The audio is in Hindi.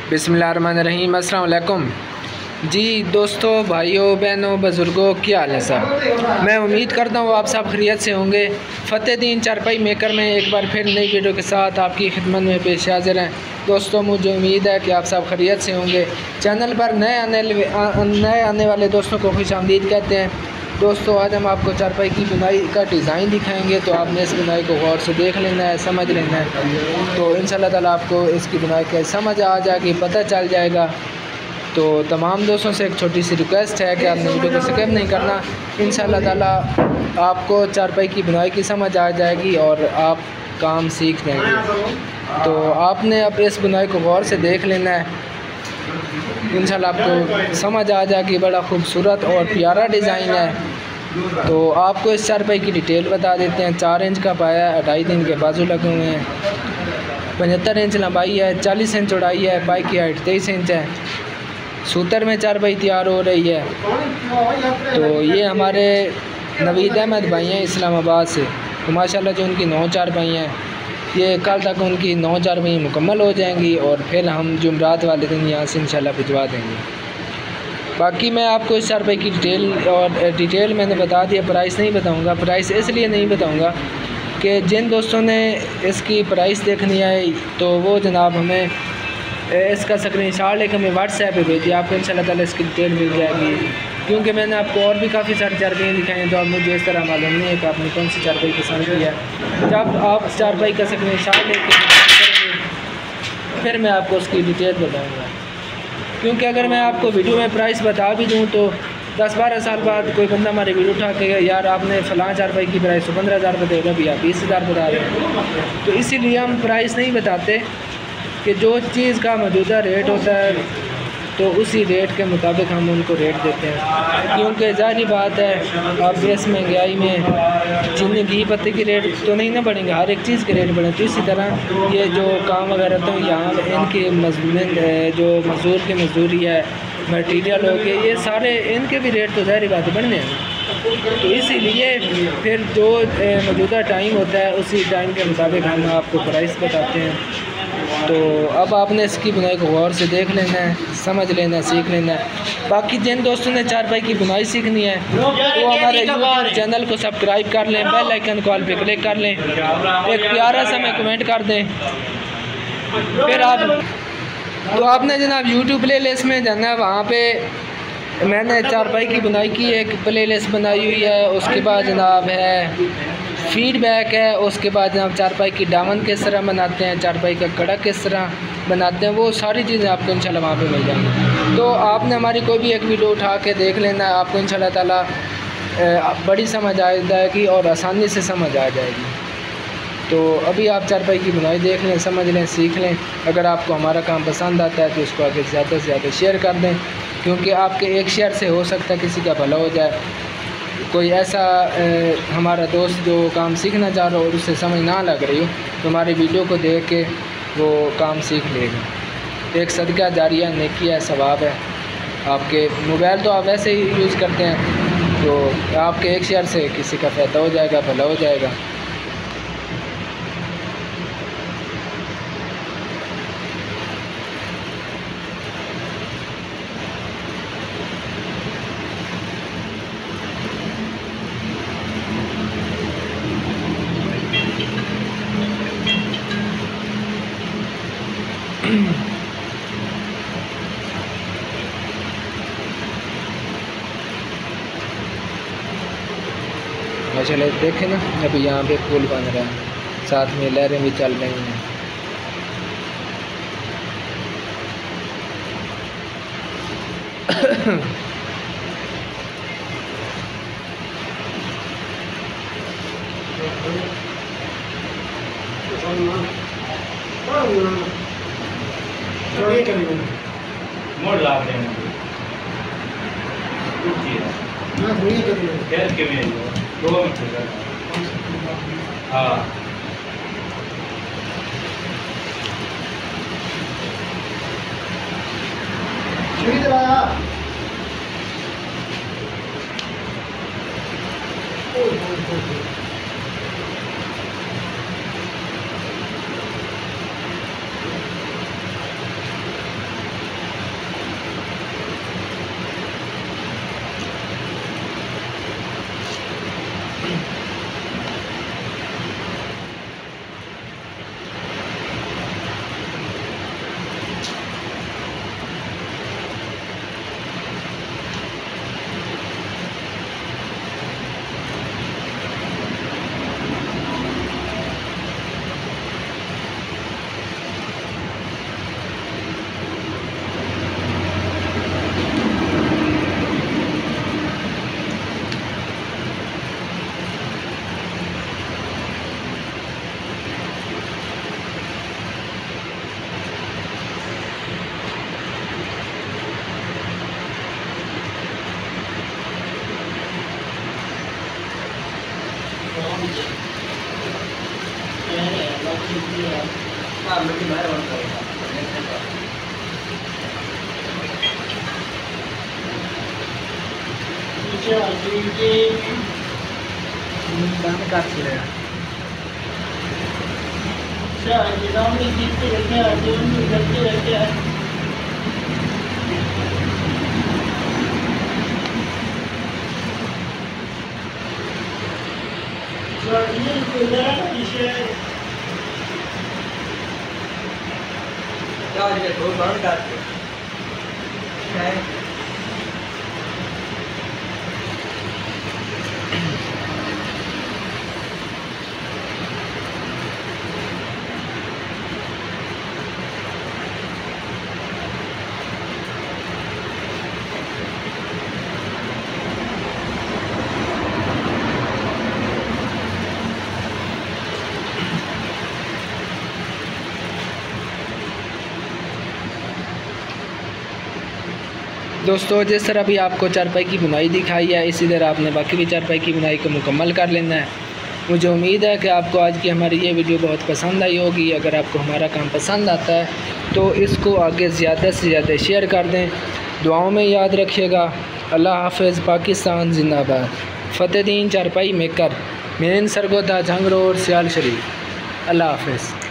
बिस्मिल्लाहिर्रहमानिर्रहीम। अस्सलाम वालेकुम जी दोस्तों, भाइयों, बहनों, बुज़ुर्गों, क्या हाल है सब। मैं उम्मीद करता हूँ आप सब खैरियत से होंगे। फ़तेहदीन चारपाई मेकर में एक बार फिर नई वीडियो के साथ आपकी खिदमत में पेश हाज़िर हैं। दोस्तों, मुझे उम्मीद है कि आप सब खैरियत से होंगे। चैनल पर नए आने वाले दोस्तों को खुशामदीद कहते हैं। दोस्तों, आज हम आपको चारपाई की बुनाई का डिज़ाइन दिखाएंगे, तो आपने इस बुनाई को गौर से देख लेना है, समझ लेना है। तो इंशाअल्लाह ताला आपको इसकी बुनाई का समझ आ जाएगी, पता चल जाएगा। तो तमाम दोस्तों से एक छोटी सी रिक्वेस्ट है कि आपने वीडियो को स्किप नहीं करना। इंशाअल्लाह ताला आपको चारपाई की बुनाई की समझ आ जाएगी और आप काम सीख लेंगे। तो आपने अब इस बुनाई को गौर से देख लेना है, इंशाल्लाह आपको समझ आ जाएगी। बड़ा खूबसूरत और प्यारा डिज़ाइन है। तो आपको इस चारपाई की डिटेल बता देते हैं। 4 इंच का पाया है, 2.5 इंच के बाजू लगे हुए हैं, 75 इंच लंबाई है, 40 इंच चौड़ाई है, पाई की हाइट 23 इंच है। सूतर में चारपाई तैयार हो रही है। तो ये हमारे नवीद अहमद भाई हैं इस्लामाबाद से। तो माशाल्लाह जो उनकी 9 चारपाई हैं, ये कल तक उनकी 9 चारपाई मुकम्मल हो जाएंगी और फिर हम जुमरात वाले दिन यहाँ से इंशाल्लाह भिजवा देंगे। बाकी मैं आपको इस चारपाई की डिटेल मैंने बता दिया। प्राइस नहीं बताऊँगा। प्राइस इसलिए नहीं बताऊँगा कि जिन दोस्तों ने इसकी प्राइस देखनी है तो वो जनाब हमें इसका स्क्रीनशॉट लेकर हमें व्हाट्सएप पे भेजिए। आपको इंशाल्लाह ताला इसकी डिटेल मिल जाएगी। क्योंकि मैंने आपको और भी काफ़ी सारी चारपाई दिखाई हैं, तो अब मुझे इस तरह मालूम नहीं है कि आपने कौन सी चारपाई पसंद किया है। जब आप चारपाई का स्क्रीनशॉट लेकर फिर मैं आपको उसकी डिटेल बताऊँगा। क्योंकि अगर मैं आपको वीडियो में प्राइस बता भी दूँ तो 10-12 साल बाद कोई बंदा हमारी वीडियो उठा के यार आपने फ़लाँ चारपाई की प्राइस 15,000 बताएगा, भी आप 20,000 बता रहे हैं। तो इसीलिए हम प्राइस नहीं बताते कि जो चीज़ का मौजूदा रेट होता है तो उसी रेट के मुताबिक हम उनको रेट देते हैं। क्योंकि ज़ाहिर बात है अब इस महंगाई में चीनी घी पत्ते की रेट तो नहीं ना बढ़ेंगे, हर एक चीज़ के रेट बढ़े। तो इसी तरह ये जो काम वगैरह तो यहाँ इनकी जो मज़दूर की मजदूरी है, मटीरियल हो गए, ये सारे इनके भी रेट तो ज़ाहिर बात बढ़ने हैं। तो इसीलिए फिर जो मौजूदा टाइम होता है उसी टाइम के मुताबिक हम आपको प्राइस बताते हैं। तो अब आपने इसकी बुनाई को गौर से देख लेना है, समझ लेना है, सीख लेना है। बाकी जिन दोस्तों ने चारपाई की बुनाई सीखनी है वो हमारे यूट्यूब चैनल को सब्सक्राइब कर लें, बेल आइकन कॉल पे क्लिक कर लें, एक प्यारा सा हमें कमेंट कर दें। फिर आपने जनाब यूट्यूब प्लेलिस्ट में जाना है, वहाँ पे मैंने चारपाई की बुनाई की एक प्लेलिस्ट बनाई हुई है। उसके बाद जनाब है फीडबैक है। उसके बाद जनाब चारपाई की दामन किस तरह बनाते हैं, चारपाई का कड़ा किस तरह बनाते हैं, वो सारी चीज़ें आपको इंशाल्लाह वहाँ पे मिल जाएंगी। तो आपने हमारी कोई भी एक वीडियो उठा के देख लेना है, आपको इंशाल्लाह ताला बड़ी समझ आ जाएगी और आसानी से समझ आ जाएगी। तो अभी आप चारपाई की बुनाई देख लें, समझ लें, सीख लें। अगर आपको हमारा काम पसंद आता है तो उसको आगे ज़्यादा से ज़्यादा शेयर कर दें, क्योंकि आपके एक शेयर से हो सकता है किसी का भला हो जाए। कोई ऐसा हमारा दोस्त जो काम सीखना चाह रहा हो और उससे समझ ना लग रही हो तो हमारी वीडियो को देख के वो काम सीख लेगा। एक सदका जारिया नेकी है, सवाब है। आपके मोबाइल तो आप वैसे ही यूज़ करते हैं, तो आपके एक शेयर से किसी का फ़ायदा हो जाएगा, भला हो जाएगा। चले देखें ना, अभी यहाँ पे पुल बन रहा है, साथ में लहरें भी चल रही हैं। मोड़ ला रहे हैं हाँ दोस्तों जिस तरह भी आपको चारपाई की बुनाई दिखाई है, इसी तरह आपने बाकी भी चारपाई की बुनाई को मुकम्मल कर लेना है। मुझे उम्मीद है कि आपको आज की हमारी ये वीडियो बहुत पसंद आई होगी। अगर आपको हमारा काम पसंद आता है तो इसको आगे ज़्यादा से ज़्यादा शेयर कर दें। दुआओं में याद रखिएगा। अल्लाह हाफ़िज़। पाकिस्तान जिंदाबाद। फ़तेह दीन चारपाई मेकर, मेन सरगोदा, जंग रोड, सियाल शरीफ। अल्लाह हाफ़िज़।